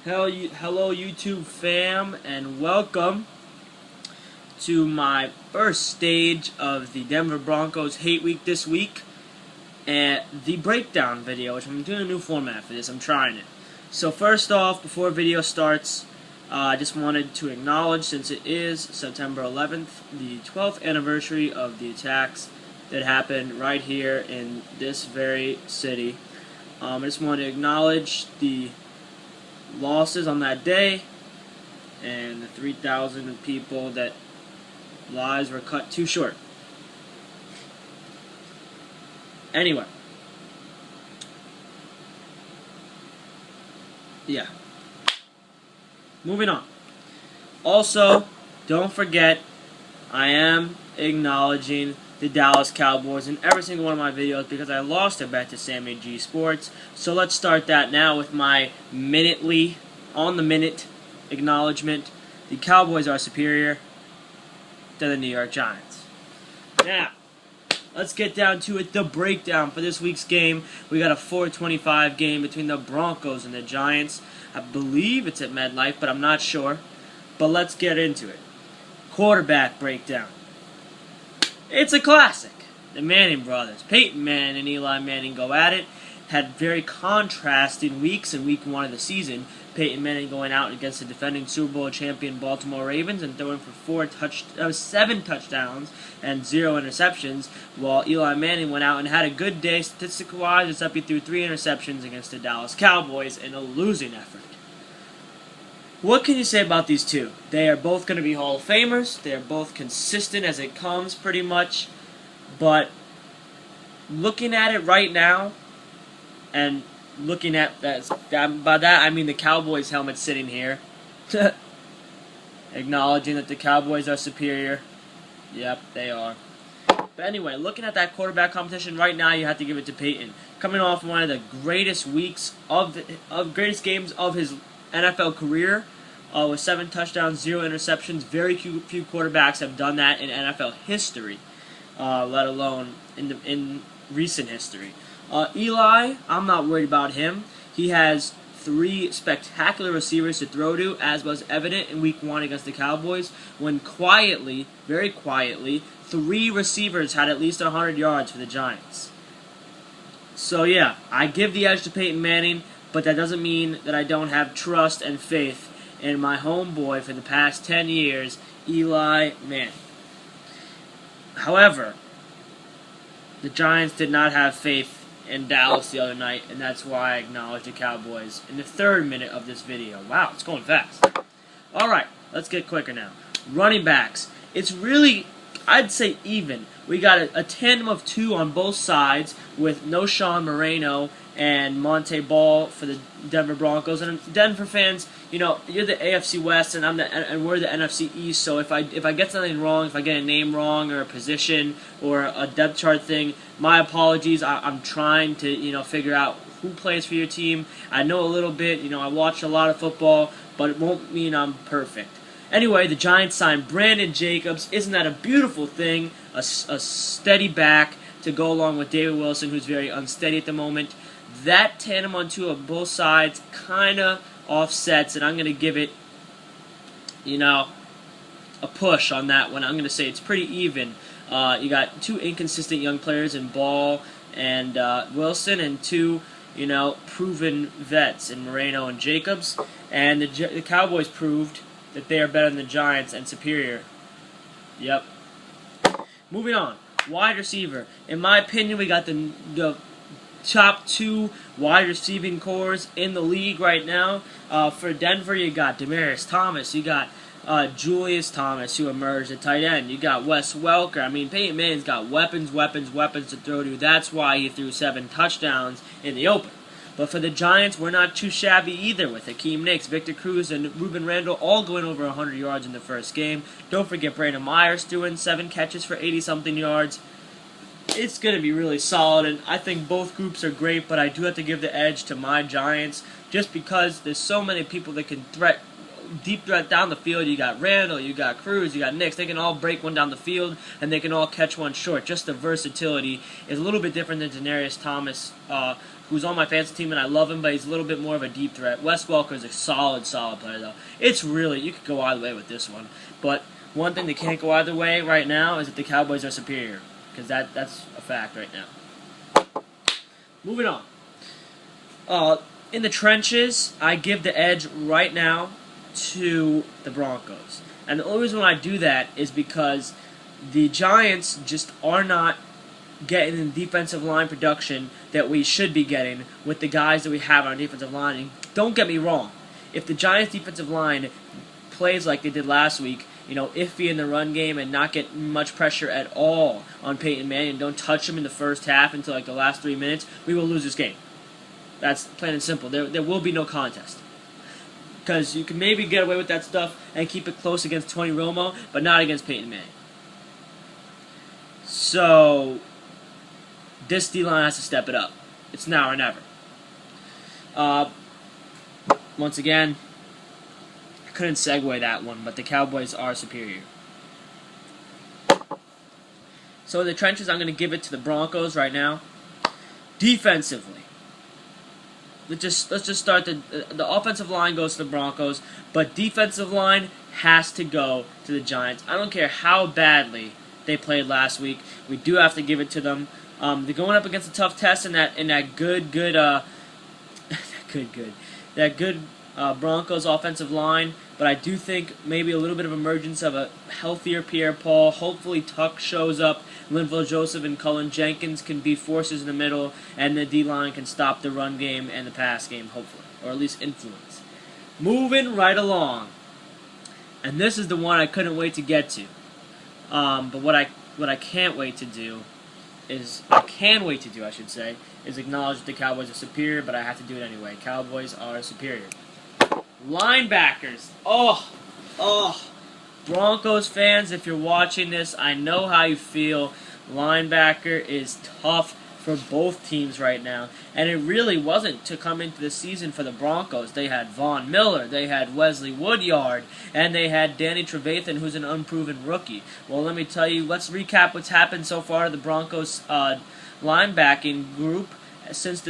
Hello YouTube fam, and welcome to my first stage of the Denver Broncos hate week this week, and the breakdown video, which I'm doing a new format for this. I'm trying it. So first off, before video starts, I just wanted to acknowledge, since it is September 11th, the 12th anniversary of the attacks that happened right here in this very city. I just wanted to acknowledge the losses on that day and the 3,000 people that lives were cut too short. Anyway, yeah, moving on. Also, don't forget, I am acknowledging the Dallas Cowboys in every single one of my videos because I lost a bet to Sammy G Sports. So let's start that now with my minutely, on-the-minute acknowledgement. The Cowboys are superior to the New York Giants. Now, let's get down to it. The breakdown for this week's game. We got a 4:25 game between the Broncos and the Giants. I believe it's at Metlife, but I'm not sure. But let's get into it. Quarterback breakdown. It's a classic. The Manning brothers, Peyton Manning and Eli Manning, go at it. Had very contrasting weeks in week 1 of the season. Peyton Manning going out against the defending Super Bowl champion Baltimore Ravens and throwing for 7 touchdowns and 0 interceptions, while Eli Manning went out and had a good day statistic-wise, except he threw 3 interceptions against the Dallas Cowboys in a losing effort. What can you say about these two? They are both going to be Hall of Famers. They are both consistent as it comes, pretty much. But looking at it right now, and looking at that, by that I mean the Cowboys helmet sitting here, acknowledging that the Cowboys are superior. Yep, they are. But anyway, looking at that quarterback competition right now, you have to give it to Peyton, coming off one of the greatest weeks greatest games of his NFL career, with 7 touchdowns, 0 interceptions. Very few quarterbacks have done that in NFL history, let alone in recent history. Eli, I'm not worried about him. He has 3 spectacular receivers to throw to, as was evident in week 1 against the Cowboys, when quietly, very quietly, 3 receivers had at least 100 yards for the Giants. So yeah, I give the edge to Peyton Manning, but that doesn't mean that I don't have trust and faith in my homeboy for the past 10 years, Eli Manning. However, the Giants did not have faith in Dallas the other night, and that's why I acknowledge the Cowboys in the 3rd minute of this video. Wow, it's going fast. Alright, let's get quicker now. Running backs. It's really, I'd say, even. We got a tandem of 2 on both sides with Sean Moreno and Monte Ball for the Denver Broncos. And Denver fans, you know, you're the AFC West and we're the NFC East. So if I get something wrong, if I get a name wrong or a position or a depth chart thing, my apologies. I'm trying to figure out who plays for your team. I know a little bit. I watch a lot of football, but it won't mean I'm perfect. Anyway, the Giants signed Brandon Jacobs. Isn't that a beautiful thing? A steady back to go along with David Wilson, who's very unsteady at the moment. That tandem on 2 of both sides kind of offsets, and I'm going to give it, a push on that one. I'm going to say it's pretty even. You got 2 inconsistent young players in Ball and Wilson, and 2, proven vets in Moreno and Jacobs. And the Cowboys proved that they are better than the Giants and superior. Yep. Moving on. Wide receiver. In my opinion, we got the top 2 wide receiving cores in the league right now. For Denver, you got Demaryius Thomas. You got Julius Thomas, who emerged at tight end. You got Wes Welker. I mean, Peyton Manning's got weapons to throw to. That's why he threw 7 touchdowns in the open. But for the Giants, we're not too shabby either, with Hakeem Nicks, Victor Cruz, and Ruben Randle all going over 100 yards in the first game. Don't forget Brandon Myers doing 7 catches for 80-something yards. It's going to be really solid, and I think both groups are great, but I do have to give the edge to my Giants, just because there's so many people that can deep threat down the field. You got Randall, you got Cruz, you got Nicks. They can all break one down the field, and they can all catch one short. Just the versatility is a little bit different than Demaryius Thomas who's on my fantasy team, and I love him, but he's a little bit more of a deep threat. Wes Welker is a solid player, though. It's really, you could go either way with this one. But one thing that can't go either way right now is that the Cowboys are superior, because that's a fact right now. Moving on. In the trenches, I give the edge right now to the Broncos. And the only reason why I do that is because the Giants just are not getting the defensive line production that we should be getting with the guys that we have on our defensive line. And don't get me wrong, if the Giants' defensive line plays like they did last week, iffy in the run game and not get much pressure at all on Peyton Manning and don't touch him in the first half until like the last 3 minutes, we will lose this game. That's plain and simple. There will be no contest. Because you can maybe get away with that stuff and keep it close against Tony Romo, but not against Peyton Manning. So, this D-line has to step it up. It's now or never. Once again, I couldn't segue that one, but the Cowboys are superior. So in the trenches, I'm going to give it to the Broncos right now. Defensively, let's just start the offensive line goes to the Broncos, but defensive line has to go to the Giants. I don't care how badly they played last week. We do have to give it to them. They're going up against a tough test in that good Broncos offensive line, but I do think maybe a little bit of emergence of a healthier Pierre-Paul. Hopefully Tuck shows up, Linval Joseph and Cullen Jenkins can be forces in the middle, and the D-line can stop the run game and the pass game, hopefully, or at least influence. Moving right along, and this is the one I couldn't wait to get to, but what I can't wait to do is acknowledge that the Cowboys are superior, but I have to do it anyway. Cowboys are superior. Linebackers. Broncos fans, if you're watching this, I know how you feel. Linebacker is tough for both teams right now. And it really wasn't to come into the season for the Broncos. They had Von Miller, they had Wesley Woodyard, and they had Danny Trevathan, who's an unproven rookie. Well, let me tell you, let's recap what's happened so far to the Broncos linebacking group since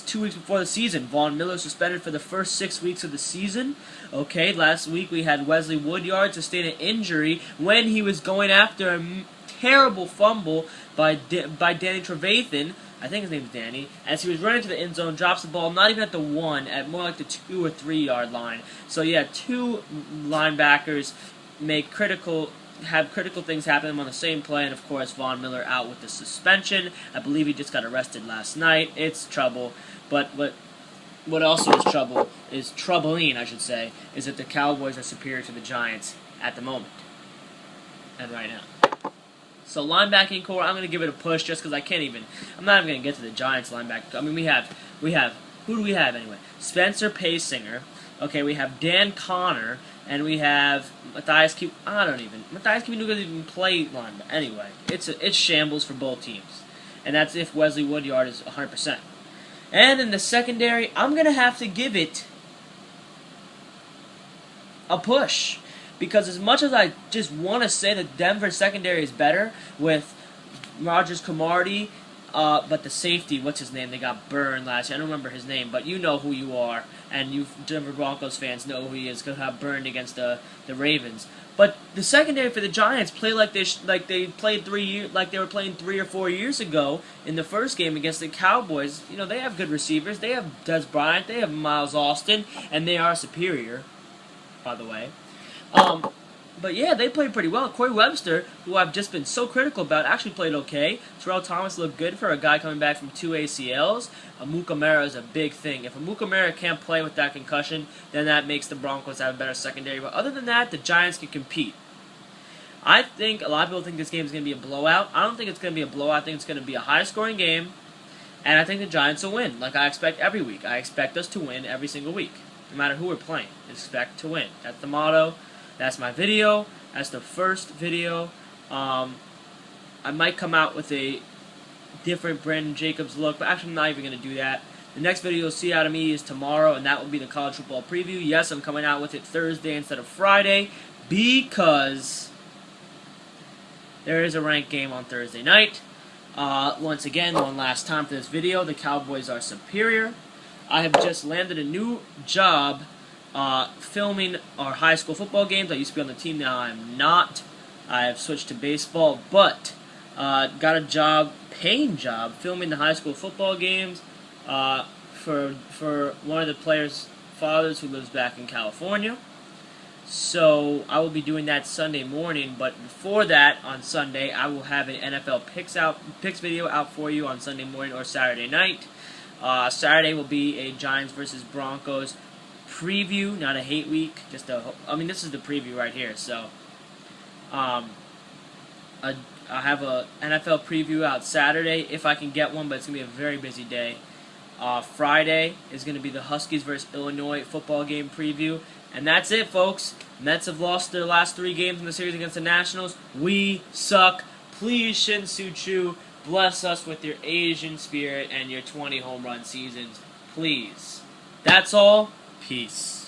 2 weeks before the season. Von Miller suspended for the first 6 weeks of the season. Okay, last week we had Wesley Woodyard sustain an injury when he was going after a terrible fumble by Danny Trevathan. I think his name is Danny. As he was running to the end zone, drops the ball not even at the 1, at more like the 2 or 3 yard line. So yeah, two linebackers have critical things happen to them on the same play, and of course Von Miller out with the suspension. I believe he just got arrested last night. It's trouble. But what also is trouble is troubling, I should say, is that the Cowboys are superior to the Giants at the moment and right now. So linebacking core, I'm going to give it a push just because I'm not even going to get to the Giants linebacker. I mean, we have, who do we have anyway? Spencer Paysinger. Okay, we have Dan Connor, and we have Matthias Keep. Matthias Keep doesn't even play linebacker. Anyway, it's shambles for both teams, and that's if Wesley Woodyard is 100%. And in the secondary, I'm going to have to give it a push. Because as much as I just want to say that Denver's secondary is better with Rogers Camardi, but the safety, what's his name? They got burned last year. I don't remember his name, but you know who you are. And you Denver Broncos fans know who he is because he got burned against the Ravens. But the secondary for the Giants play like they were playing 3 or 4 years ago in the first game against the Cowboys. You know, they have good receivers. They have Des Bryant. They have Miles Austin, and they are superior, by the way. But yeah, they played pretty well. Corey Webster, who I've just been so critical about, actually played okay. Terrell Thomas looked good for a guy coming back from 2 ACLs. Amukamara is a big thing. If Amukamara can't play with that concussion, then that makes the Broncos have a better secondary. But other than that, the Giants can compete. I think a lot of people think this game is going to be a blowout. I don't think it's going to be a blowout. I think it's going to be a high-scoring game. And I think the Giants will win, like I expect every week. I expect us to win every single week, no matter who we're playing. Expect to win. That's the motto. That's my video. That's the first video. I might come out with a different Brandon Jacobs look, but actually I'm not even going to do that. The next video you'll see out of me is tomorrow, and that will be the college football preview. Yes, I'm coming out with it Thursday instead of Friday because there is a ranked game on Thursday night. Once again, one last time for this video, the Cowboys are superior. I have just landed a new job filming our high school football games. I used to be on the team, now I'm not. I have switched to baseball, but got a job, paying job, filming the high school football games for one of the players' fathers who lives back in California. So I will be doing that Sunday morning, but before that, on Sunday, I will have an NFL picks video out for you on Sunday morning or Saturday night. Saturday will be a Giants versus Broncos preview, not a hate week. I mean, this is the preview right here. So I have a NFL preview out Saturday if I can get one, but it's gonna be a very busy day. Friday is going to be the Huskies versus Illinois football game preview. And that's it, folks. Mets have lost their last 3 games in the series against the Nationals. We suck. Please, Shin-Soo Choo, bless us with your Asian spirit and your 20 home run seasons. Please. That's all. Peace.